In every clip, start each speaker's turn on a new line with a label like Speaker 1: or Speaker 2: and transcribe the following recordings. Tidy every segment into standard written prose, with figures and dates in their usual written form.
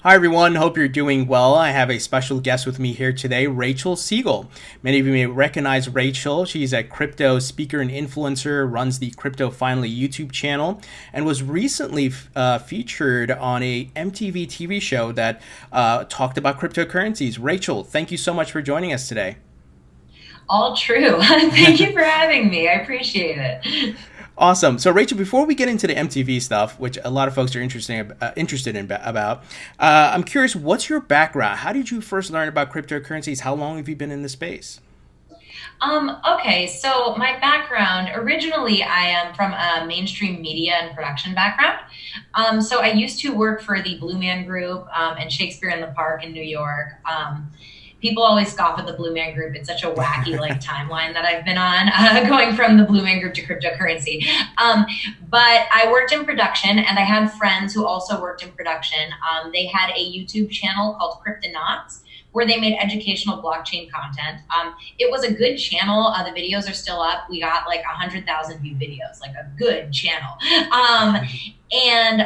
Speaker 1: Hi, everyone. Hope you're doing well. I have a special guest with me here today, Rachel Siegel. Many of you may recognize Rachel. She's a crypto speaker and influencer, runs the Crypto Finally YouTube channel, and was recently featured on a MTV TV show that talked about cryptocurrencies. Rachel, thank you so much for joining us today.
Speaker 2: All true. Thank you for having me. I appreciate it.
Speaker 1: Awesome. So, Rachel, before we get into the MTV stuff, which a lot of folks are interested in about, I'm curious, what's your background? How did you first learn about cryptocurrencies? How long have you been in the space?
Speaker 2: Okay, so my background, originally I am from a mainstream media and production background. So I used to work for the Blue Man Group and Shakespeare in the Park in New York. People always scoff at the Blue Man Group. It's such a wacky timeline that I've been on, going from the Blue Man Group to cryptocurrency. But I worked in production, and I had friends who also worked in production. They had a YouTube channel called Cryptonauts, where they made educational blockchain content. It was a good channel. The videos are still up. We got like 100,000 view videos, like a good channel. And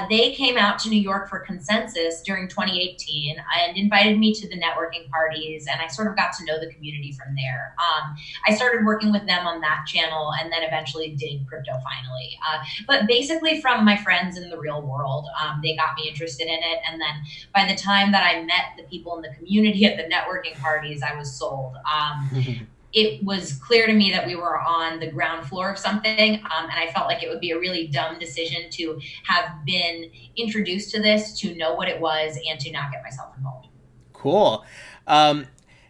Speaker 2: they came out to New York for Consensus during 2018 and invited me to the networking parties, and I sort of got to know the community from there. I started working with them on that channel and then eventually did Crypto Finally. But basically from my friends in the real world, they got me interested in it. And then by the time that I met the people in the community at the networking parties, I was sold. It was clear to me that we were on the ground floor of something. And I felt like it would be a really dumb decision to have been introduced to this, to know what it was, and to not get myself involved.
Speaker 1: Cool.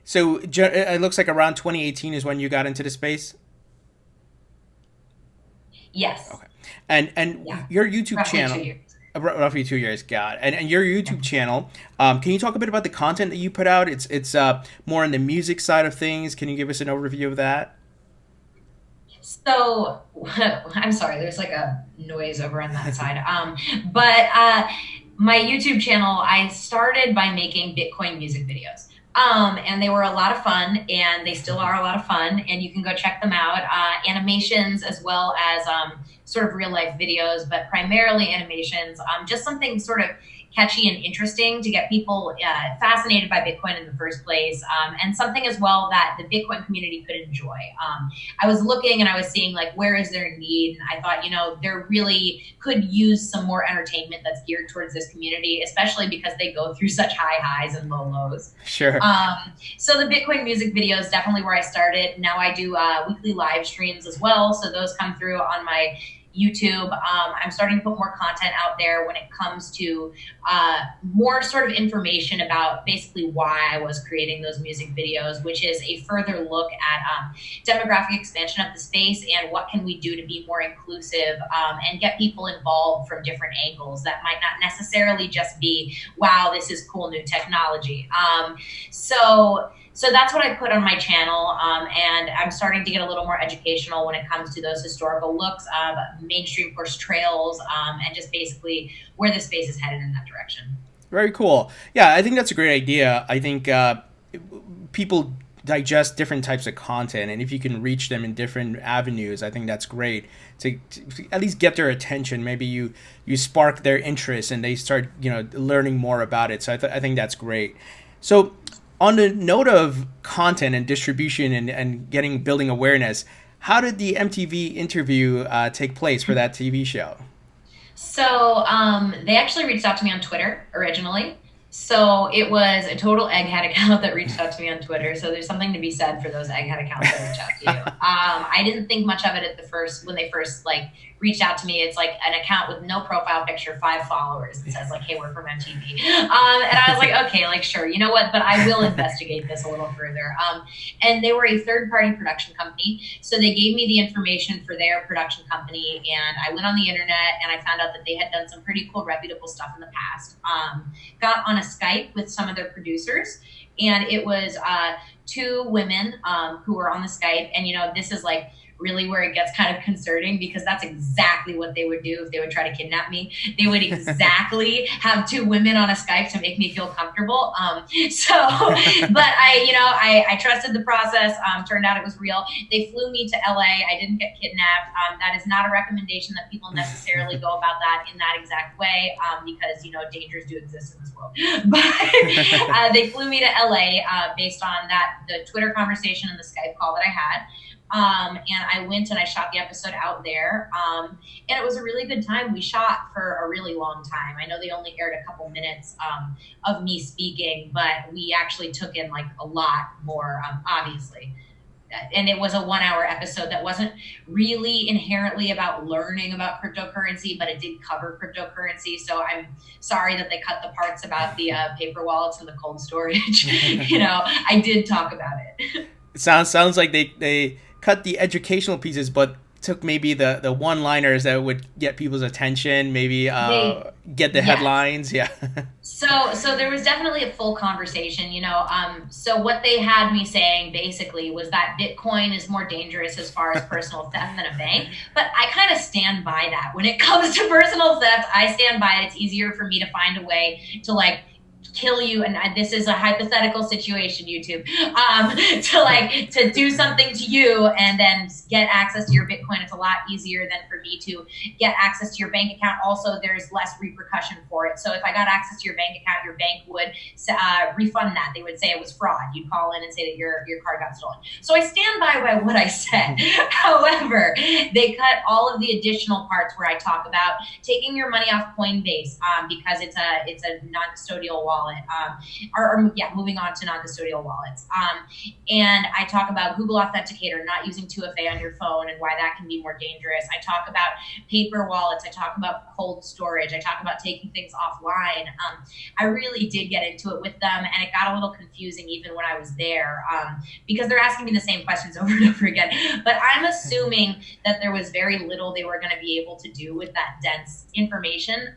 Speaker 1: So it looks like around 2018 is when you got into the space.
Speaker 2: Yes.
Speaker 1: Okay. And
Speaker 2: Yeah.
Speaker 1: your YouTube
Speaker 2: Roughly two
Speaker 1: channel,
Speaker 2: years.
Speaker 1: roughly 2 years, got it. And your
Speaker 2: Yeah.
Speaker 1: YouTube channel, can you talk a bit about the content that you put out? It's more on the music side of things. Can you give us an overview of that?
Speaker 2: So I'm sorry, there's like a noise over on that side. But my YouTube channel, I started by making Bitcoin music videos. And they were a lot of fun, and they still are a lot of fun, and you can go check them out. Animations as well as sort of real life videos, but primarily animations. Just something sort of catchy and interesting to get people fascinated by Bitcoin in the first place, and something as well that the Bitcoin community could enjoy. I was looking and I was seeing like, where is there a need? And I thought, there really could use some more entertainment that's geared towards this community, especially because they go through such high highs and low lows.
Speaker 1: Sure.
Speaker 2: So the Bitcoin music video is definitely where I started. Now I do weekly live streams as well. So those come through on my YouTube. I'm starting to put more content out there when it comes to more sort of information about basically why I was creating those music videos, which is a further look at demographic expansion of the space and what can we do to be more inclusive, and get people involved from different angles that might not necessarily just be, wow, this is cool new technology. So that's what I put on my channel, and I'm starting to get a little more educational when it comes to those historical looks of mainstream push trails, and just basically where the space is headed in that direction.
Speaker 1: Very cool. Yeah, I think that's a great idea. I think people digest different types of content, and if you can reach them in different avenues, I think that's great to at least get their attention. Maybe you spark their interest and they start learning more about it. So I think that's great. So on the note of content and distribution and building awareness, how did the MTV interview take place for that TV show?
Speaker 2: So they actually reached out to me on Twitter originally. So it was a total egghead account that reached out to me on Twitter. So there's something to be said for those egghead accounts that reach out to you. I didn't think much of it at the first when they first reached out to me. It's like an account with no profile picture, 5 followers. It says like, "Hey, we're from MTV," and I was like, "Okay, sure, you know what?" But I will investigate this a little further. And they were a third-party production company, so they gave me the information for their production company, and I went on the internet and I found out that they had done some pretty cool, reputable stuff in the past. Got on a Skype with some of their producers and it was two women who were on the Skype. And, this is like really where it gets kind of concerning, because that's exactly what they would do if they would try to kidnap me. They would exactly have two women on a Skype to make me feel comfortable. But I trusted the process. Turned out it was real. They flew me to LA. I didn't get kidnapped. That is not a recommendation that people necessarily go about that in that exact way, because, dangers do exist in this world. But they flew me to LA based on the Twitter conversation and the Skype call that I had. And I went and I shot the episode out there. And it was a really good time. We shot for a really long time. I know they only aired a couple minutes of me speaking, but we actually took in like a lot more, obviously. And it was a 1 hour episode that wasn't really inherently about learning about cryptocurrency, but it did cover cryptocurrency. So I'm sorry that they cut the parts about the paper wallets and the cold storage. I did talk about it.
Speaker 1: It sounds like they cut the educational pieces, but took maybe the one-liners that would get people's attention, maybe get the headlines. Yeah.
Speaker 2: So there was definitely a full conversation, So what they had me saying basically was that Bitcoin is more dangerous as far as personal theft than a bank. But I kind of stand by that. When it comes to personal theft, I stand by it. It's easier for me to find a way to kill you, and this is a hypothetical situation, YouTube, to do something to you and then get access to your Bitcoin. It's a lot easier than for me to get access to your bank account. Also, there's less repercussion for it. So if I got access to your bank account, your bank would refund that. They would say it was fraud. You'd call in and say that your card got stolen. So I stand by what I said. However, they cut all of the additional parts where I talk about taking your money off Coinbase because it's a non-custodial wallet. Moving on to non-custodial wallets. And I talk about Google Authenticator, not using 2FA on your phone and why that can be more dangerous. I talk about paper wallets. I talk about cold storage. I talk about taking things offline. I really did get into it with them, and it got a little confusing even when I was there because they're asking me the same questions over and over again. But I'm assuming that there was very little they were going to be able to do with that dense information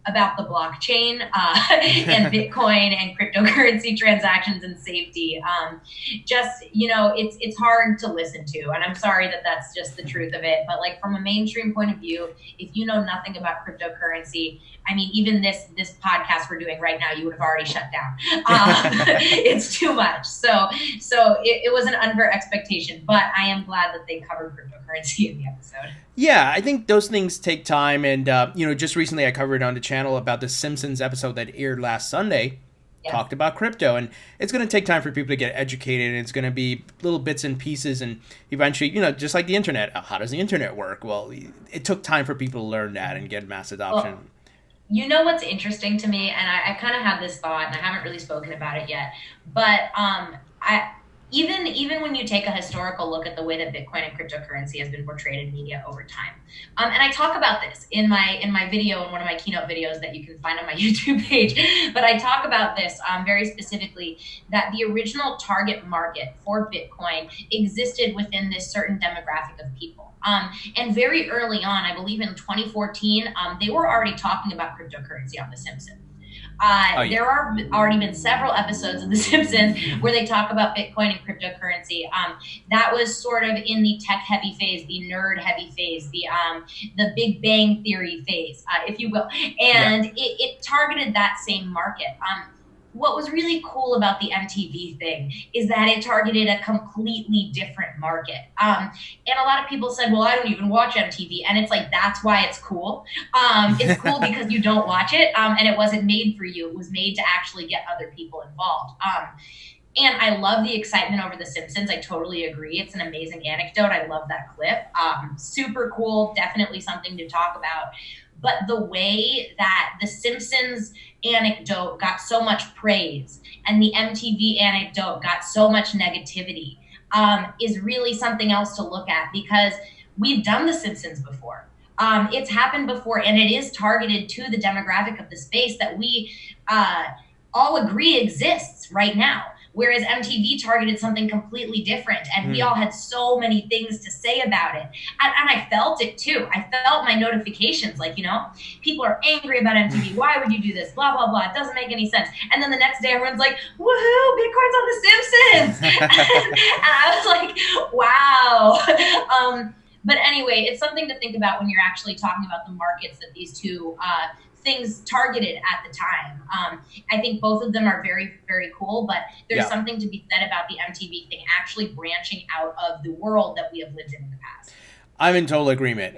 Speaker 2: about the blockchain and Bitcoin and cryptocurrency transactions and safety. It's hard to listen to. And I'm sorry that that's just the truth of it. But from a mainstream point of view, if you know nothing about cryptocurrency, even this podcast we're doing right now, you would have already shut down. It's too much. So it was an unfair expectation, but I am glad that they covered cryptocurrency in the episode.
Speaker 1: Yeah, I think those things take time. And, just recently I covered on the channel about the Simpsons episode that aired last Sunday. Yeah. Talked about crypto, and it's going to take time for people to get educated, and it's going to be little bits and pieces, and eventually, just like the internet, how does the internet work? Well, it took time for people to learn that and get mass adoption.
Speaker 2: Well, what's interesting to me, and I kind of had this thought, and I haven't really spoken about it yet, but even when you take a historical look at the way that Bitcoin and cryptocurrency has been portrayed in media over time, and I talk about this in my video, in one of my keynote videos that you can find on my YouTube page, but I talk about this very specifically, that the original target market for Bitcoin existed within this certain demographic of people. And very early on, I believe in 2014, they were already talking about cryptocurrency on The Simpsons. There are already been several episodes of The Simpsons where they talk about Bitcoin and cryptocurrency. That was sort of in the tech-heavy phase, the nerd-heavy phase, the Big Bang Theory phase, if you will. And it targeted that same market. What was really cool about the MTV thing is that it targeted a completely different market. And a lot of people said, well, I don't even watch MTV. And it's that's why it's cool. It's cool because you don't watch it. And it wasn't made for you. It was made to actually get other people involved. And I love the excitement over The Simpsons. I totally agree. It's an amazing anecdote. I love that clip. Super cool. Definitely something to talk about. But the way that The Simpsons anecdote got so much praise and the MTV anecdote got so much negativity is really something else to look at, because we've done The Simpsons before. It's happened before, and it is targeted to the demographic of the space that we all agree exists right now. Whereas MTV targeted something completely different, and we all had so many things to say about it. And I felt it too. I felt my notifications, like, people are angry about MTV. Why would you do this? Blah, blah, blah. It doesn't make any sense. And then the next day, everyone's like, woohoo, Bitcoin's on The Simpsons. And I was like, wow. But anyway, it's something to think about when you're actually talking about the markets that these two things targeted at the time. I think both of them are very, very cool, but there's something to be said about the MTV thing actually branching out of the world that we have lived in the past.
Speaker 1: I'm in total agreement.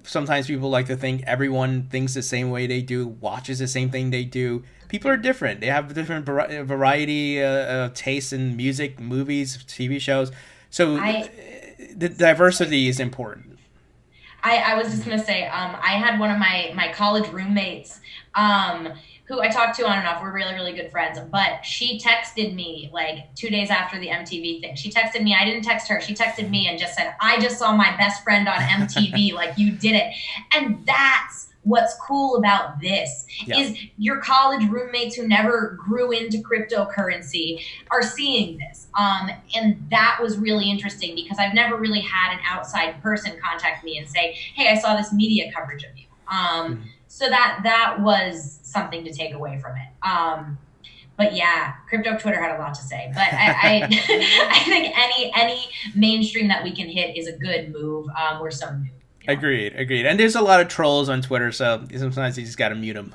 Speaker 1: Sometimes people like to think everyone thinks the same way they do, watches the same thing they do. People are different. They have different variety of tastes in music, movies, TV shows. So the diversity is important.
Speaker 2: I was just going to say, I had one of my college roommates who I talked to on and off. We're really, really good friends. But she texted me like 2 days after the MTV thing. She texted me. I didn't text her. She texted me and just said, I just saw my best friend on MTV. Like, you did it. And that's what's cool about this is your college roommates who never grew into cryptocurrency are seeing this. And that was really interesting because I've never really had an outside person contact me and say, hey, I saw this media coverage of you. So that was something to take away from it. But yeah, crypto Twitter had a lot to say. But I I think any mainstream that we can hit is a good move. We're so new.
Speaker 1: Agreed. And there's a lot of trolls on Twitter, so sometimes you just got to mute them.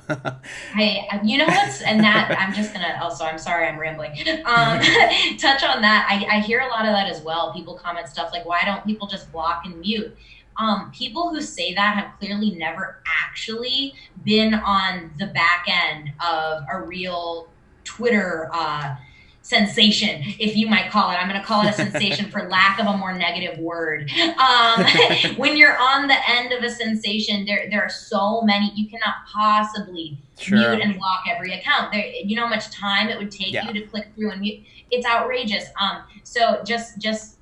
Speaker 2: You know what's, and that, I'm just going to, also, I'm sorry, I'm rambling. Touch on that. I hear a lot of that as well. People comment stuff like, why don't people just block and mute? People who say that have clearly never actually been on the back end of a real Twitter sensation, if you might call it. I'm going to call it a sensation for lack of a more negative word. When you're on the end of a sensation, there are so many, you cannot possibly mute and block every account. You know how much time it would take you to click through and mute? It's outrageous. So just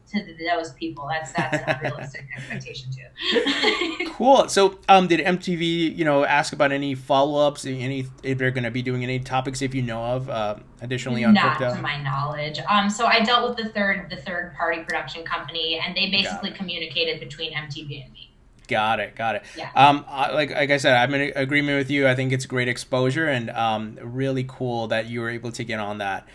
Speaker 2: to those people, that's an unrealistic expectation too.
Speaker 1: Cool. So did MTV ask about any follow-ups, if they're going to be doing any topics if you know of additionally on
Speaker 2: Not
Speaker 1: crypto?
Speaker 2: to my knowledge. So I dealt with the third party production company, and they basically communicated between MTV and me.
Speaker 1: Got it.
Speaker 2: Yeah.
Speaker 1: Like I said, I'm in agreement with you. I think it's great exposure and really cool that you were able to get on that.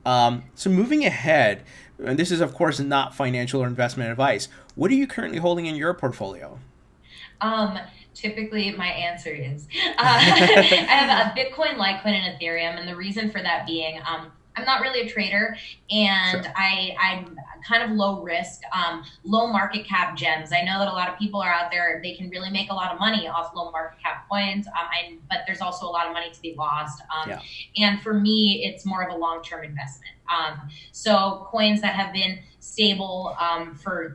Speaker 1: So moving ahead, and this is of course not financial or investment advice, what are you currently holding in your portfolio?
Speaker 2: Typically my answer is I have a Bitcoin, Litecoin, and Ethereum, and the reason for that being I'm not really a trader, and I'm kind of low risk, low market cap gems. I know that a lot of people are out there, they can really make a lot of money off low market cap coins, but there's also a lot of money to be lost. And for me, it's more of a long-term investment. So coins that have been stable for,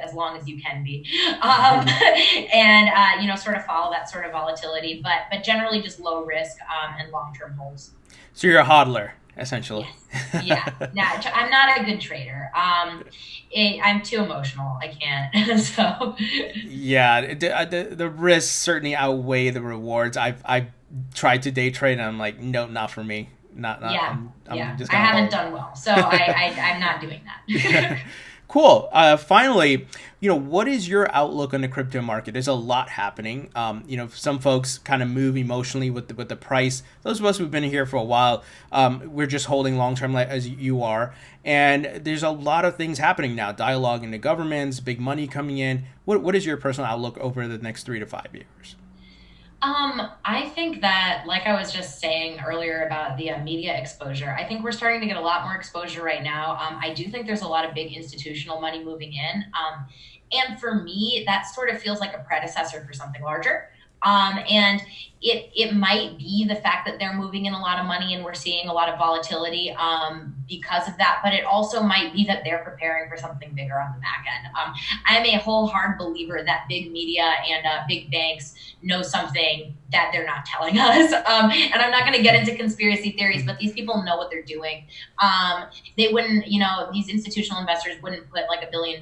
Speaker 2: as long as you can be, and sort of follow that sort of volatility, but generally just low risk and long-term holds.
Speaker 1: So you're a hodler, essentially.
Speaker 2: Yes. Yeah. No, I'm not a good trader. I'm too emotional. I can't. So.
Speaker 1: Yeah, the risks certainly outweigh the rewards. I've tried to day trade, and I'm like, no, not for me. Not. I'm just
Speaker 2: I haven't done well, so I'm not doing that.
Speaker 1: Cool. Finally, what is your outlook on the crypto market? There's a lot happening. Some folks kind of move emotionally with the price. Those of us who've been here for a while, we're just holding long term as you are. And there's a lot of things happening now. Dialogue in the governments, big money coming in. What is your personal outlook over the next 3 to 5 years?
Speaker 2: I think that, like I was just saying earlier about the media exposure, I think we're starting to get a lot more exposure right now. I do think there's a lot of big institutional money moving in. And for me, that sort of feels like a predecessor for something larger. And it might be the fact that they're moving in a lot of money and we're seeing a lot of volatility because of that, but it also might be that they're preparing for something bigger on the back end. I'm a wholehearted believer that big media and big banks know something that they're not telling us. And I'm not going to get into conspiracy theories, but these people know what they're doing. They wouldn't, these institutional investors wouldn't put like $1 billion.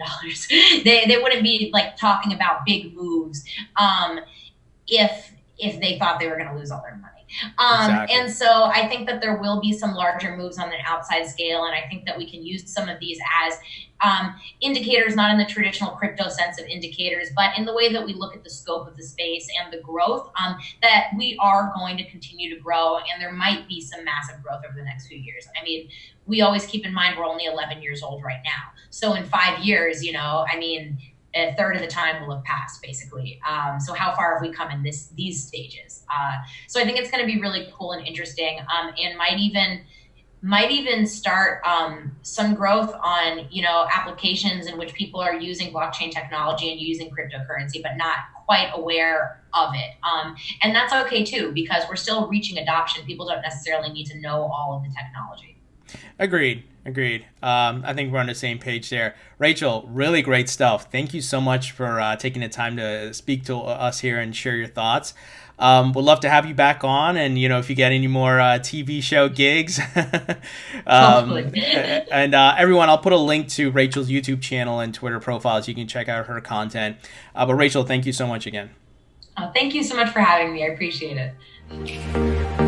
Speaker 2: They wouldn't be like talking about big moves if they thought they were going to lose all their money.
Speaker 1: Exactly.
Speaker 2: And so I think that there will be some larger moves on an outside scale. And I think that we can use some of these as indicators, not in the traditional crypto sense of indicators, but in the way that we look at the scope of the space and the growth, that we are going to continue to grow. And there might be some massive growth over the next few years. I mean, we always keep in mind we're only 11 years old right now. So in 5 years, I mean, a third of the time will have passed, basically. So how far have we come in these stages? So I think it's going to be really cool and interesting, and might even start some growth on applications in which people are using blockchain technology and using cryptocurrency, but not quite aware of it. And that's okay too, because we're still reaching adoption. People don't necessarily need to know all of the technology.
Speaker 1: Agreed. Agreed. I think we're on the same page there. Rachel, really great stuff. Thank you so much for taking the time to speak to us here and share your thoughts. We'd love to have you back on, and if you get any more TV show gigs, and everyone, I'll put a link to Rachel's YouTube channel and Twitter profile so you can check out her content. But Rachel, thank you so much again.
Speaker 2: Thank you so much for having me. I appreciate it.